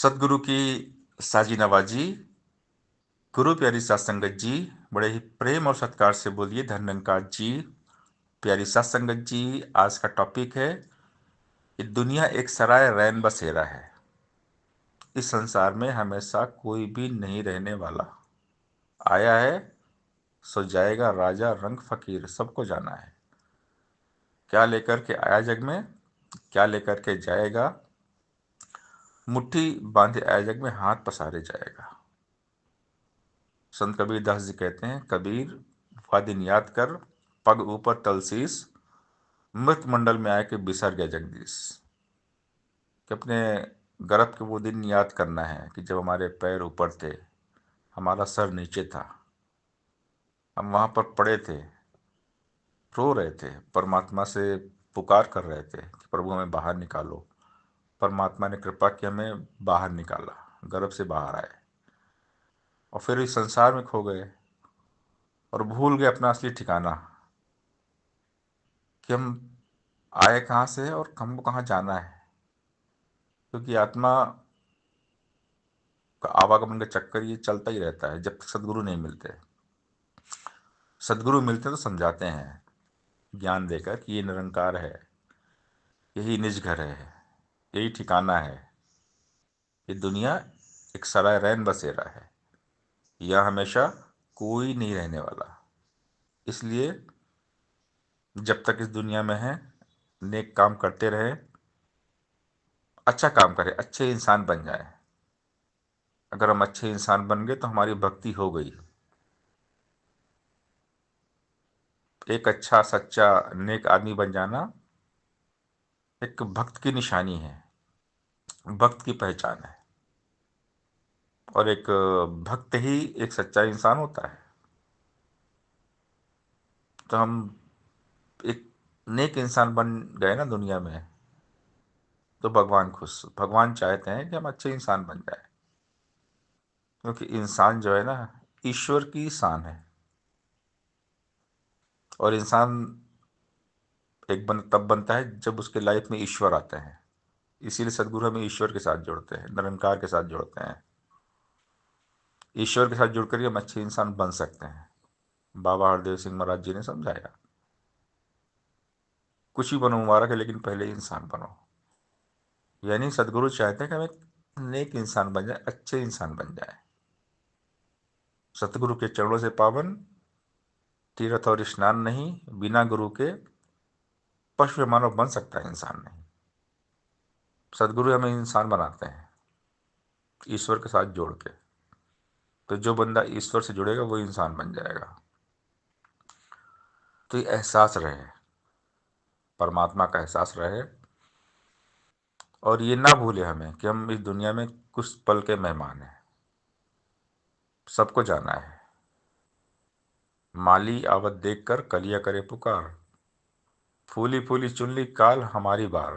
सदगुरु की साजी नवाजी। गुरु प्यारी सात संगत जी, बड़े ही प्रेम और सत्कार से बोलिए धन निरंकार जी। प्यारी सात संगत जी, आज का टॉपिक है कि दुनिया एक सराय रैन बसेरा है। इस संसार में हमेशा कोई भी नहीं रहने वाला। आया है सो जाएगा, राजा रंग फकीर सबको जाना है। क्या लेकर के आया जग में, क्या लेकर के जाएगा। मुट्ठी बांधे आया जग में, हाथ पसारे जाएगा। संत कबीर दास जी कहते हैं, कबीर वह दिन याद कर, पग ऊपर तलसीस, मृत मंडल में आके बिसर गया जगदीश। कि अपने गर्भ के वो दिन याद करना है कि जब हमारे पैर ऊपर थे, हमारा सर नीचे था, हम वहाँ पर पड़े थे, रो रहे थे, परमात्मा से पुकार कर रहे थे कि प्रभु हमें बाहर निकालो। परमात्मा ने कृपा की, हमें बाहर निकाला, गर्भ से बाहर आए और फिर इस संसार में खो गए और भूल गए अपना असली ठिकाना कि हम आए कहाँ से है और हमको कहाँ जाना है। क्योंकि आत्मा का आवागमन का चक्कर ये चलता ही रहता है जब तक सदगुरु नहीं मिलते। सदगुरु मिलते तो समझाते हैं ज्ञान देकर कि ये निरंकार है, यही निज घर है, यही ठिकाना है। ये दुनिया एक सराय रैन बसेरा है, यह हमेशा कोई नहीं रहने वाला। इसलिए जब तक इस दुनिया में है, नेक काम करते रहे, अच्छा काम करें, अच्छे इंसान बन जाए। अगर हम अच्छे इंसान बन गए तो हमारी भक्ति हो गई। एक अच्छा सच्चा नेक आदमी बन जाना एक भक्त की निशानी है, भक्त की पहचान है। और एक भक्त ही एक सच्चा इंसान होता है। तो हम एक नेक इंसान बन गए ना दुनिया में, तो भगवान खुश, भगवान चाहते हैं कि हम अच्छे इंसान बन जाए। क्योंकि इंसान जो है ना, ईश्वर की शान है। और इंसान तब बनता है जब उसके लाइफ में ईश्वर आते हैं। इसीलिए सदगुरु हमें ईश्वर के साथ जोड़ते हैं, निरंकार के साथ जोड़ते हैं। ईश्वर के साथ जुड़कर ही हम अच्छे इंसान बन सकते हैं। बाबा हरदेव सिंह महाराज जी ने समझाया, कुछ भी बनो मुबारक है, लेकिन पहले इंसान बनो। यानी सदगुरु चाहते हैं कि हम एक नेक इंसान बन जाए, अच्छे इंसान बन जाए। सतगुरु के चरणों से पावन तीर्थ और स्नान नहीं, बिना गुरु के पशु मानव बन सकता है इंसान नहीं। सदगुरु हमें इंसान बनाते हैं ईश्वर के साथ जोड़ के। तो जो बंदा ईश्वर से जुड़ेगा वो इंसान बन जाएगा। तो ये एहसास रहे, परमात्मा का एहसास रहे। और ये ना भूले हमें कि हम इस दुनिया में कुछ पल के मेहमान हैं। सबको जाना है। माली आवत देख कर कलिया करे पुकार, फूली फूली चुनली काल हमारी बार।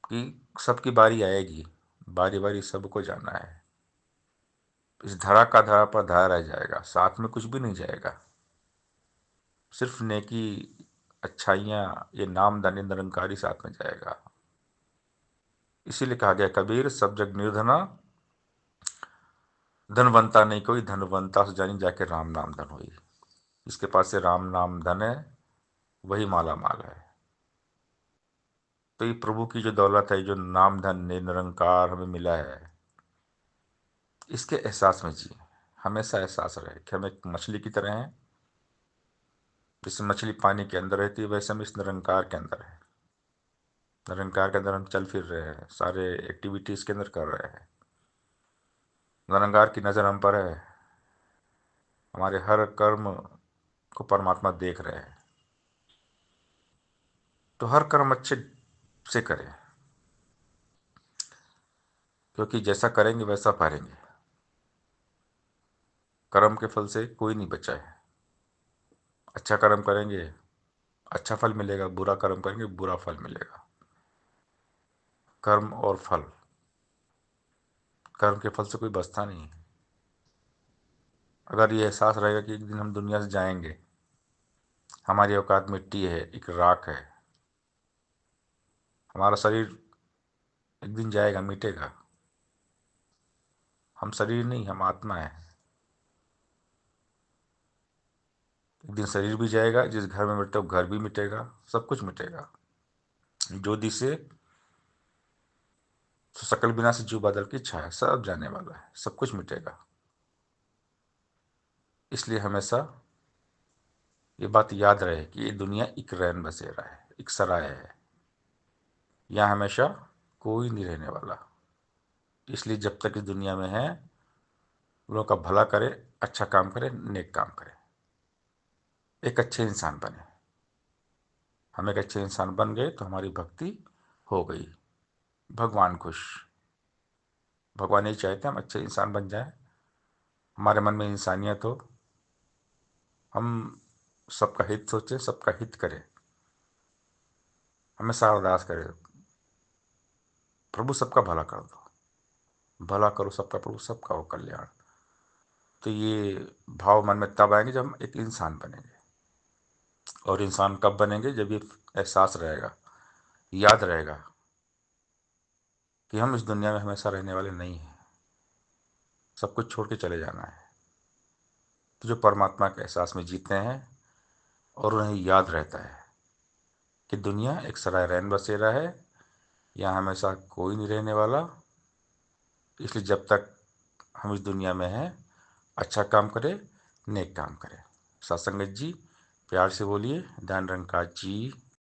कि सबकी बारी आएगी, बारी बारी सबको जाना है। इस धरा का धरा पर धरा रह जाएगा, साथ में कुछ भी नहीं जाएगा। सिर्फ नेकी, अच्छाइयाँ, ये नाम धन्य निरंकारी साथ में जाएगा। इसीलिए कहा गया, कबीर सब जग निर्धना, धनवंता नहीं कोई, धनवंता से जानी जाके राम नाम धन हुई। इसके पास से राम नाम धन है, वही माला माल है। तो ये प्रभु की जो दौलत है, जो नाम धन निरंकार हमें मिला है, इसके एहसास में जिए। हमेशा एहसास रहे कि हम एक मछली की तरह हैं। जैसे मछली पानी के अंदर रहती है, वैसे हम इस निरंकार के अंदर है। निरंकार के अंदर हम चल फिर रहे हैं, सारे एक्टिविटीज के अंदर कर रहे हैं। निरंकार की नज़र हम पर है, हमारे हर कर्म को परमात्मा देख रहे हैं। तो हर कर्म अच्छे से करें, क्योंकि जैसा करेंगे वैसा पाएंगे। कर्म के फल से कोई नहीं बचा है। अच्छा कर्म करेंगे, अच्छा फल मिलेगा, बुरा कर्म करेंगे, बुरा फल मिलेगा। कर्म और फल, कर्म के फल से कोई बचता नहीं है। अगर ये एहसास रहेगा कि एक दिन हम दुनिया से जाएंगे, हमारी औकात मिट्टी है, एक राख है, हमारा शरीर एक दिन जाएगा, मिटेगा। हम शरीर नहीं, हम आत्मा है। एक दिन शरीर भी जाएगा, जिस घर में बैठे हो घर भी मिटेगा, सब कुछ मिटेगा। जो दिसे सो सकल विनाश जीव बादल की छाया, सब जाने वाला है, सब कुछ मिटेगा। इसलिए हमेशा ये बात याद रहे कि ये दुनिया एक रैन बसेरा है, एक सराय है। यहाँ हमेशा कोई नहीं रहने वाला। इसलिए जब तक इस दुनिया में है, लोगों का भला करे, अच्छा काम करे, नेक काम करे, एक अच्छे इंसान बने। हम एक अच्छे इंसान बन गए तो हमारी भक्ति हो गई, भगवान खुश। भगवान यही चाहते हैं हम अच्छे इंसान बन जाएं, हमारे मन में इंसानियत हो, हम सबका हित सोचें, सबका हित करें, हमेशा अरदास करें, प्रभु सबका भला कर दो, भला करो सबका प्रभु, सबका हो कल्याण। तो ये भाव मन में तब आएंगे जब हम एक इंसान बनेंगे। और इंसान कब बनेंगे? जब ये एहसास रहेगा, याद रहेगा कि हम इस दुनिया में हमेशा रहने वाले नहीं हैं, सब कुछ छोड़ के चले जाना है। तो जो परमात्मा के एहसास में जीते हैं और उन्हें याद रहता है कि दुनिया एक सराय रैन बसेरा है, यहाँ हमेशा कोई नहीं रहने वाला। इसलिए जब तक हम इस दुनिया में हैं, अच्छा काम करें, नेक काम करें। सत्संगत जी, प्यार से बोलिए, ध्यान रंग का जी।